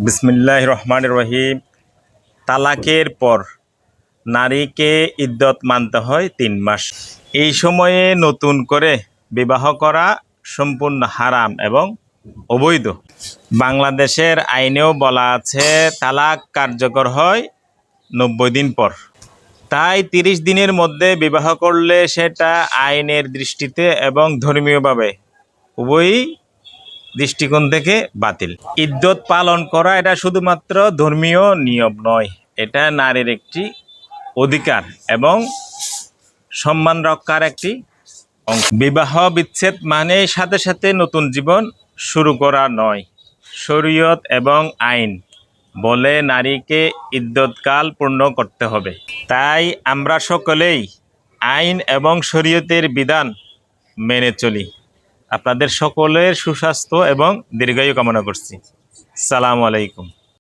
বিসমিল্লাহির রহমানির রহিম। তালাকের পর নারীকে ইদ্যত মানতে হয় ৩ মাস। এই সময়ে নতুন করে বিবাহ করা সম্পূর্ণ হারাম এবং অবৈধ। বাংলাদেশের আইনেও বলা আছে তালাক কার্যকর হয় ৯০ দিন পর। তাই ৩০ দিনের মধ্যে বিবাহ করলে সেটা আইনের দৃষ্টিতে এবং ধর্মীয়ভাবে উভয়ই দৃষ্টিকোণ থেকে বাতিল। ইদ্যত পালন করা এটা শুধুমাত্র ধর্মীয় নিয়ম নয়, এটা নারীর একটি অধিকার এবং সম্মান রক্ষার একটি অংশ। বিবাহ বিচ্ছেদ মানে সাথে সাথে নতুন জীবন শুরু করা নয়। শরীয়ত এবং আইন বলে নারীকে ইদ্যতকাল পূর্ণ করতে হবে। তাই আমরা সকলেই আইন এবং শরীয়তের বিধান মেনে চলি। আপনাদের সকলের সুস্বাস্থ্য এবং দীর্ঘায়ু কামনা করছি। আসসালামু আলাইকুম।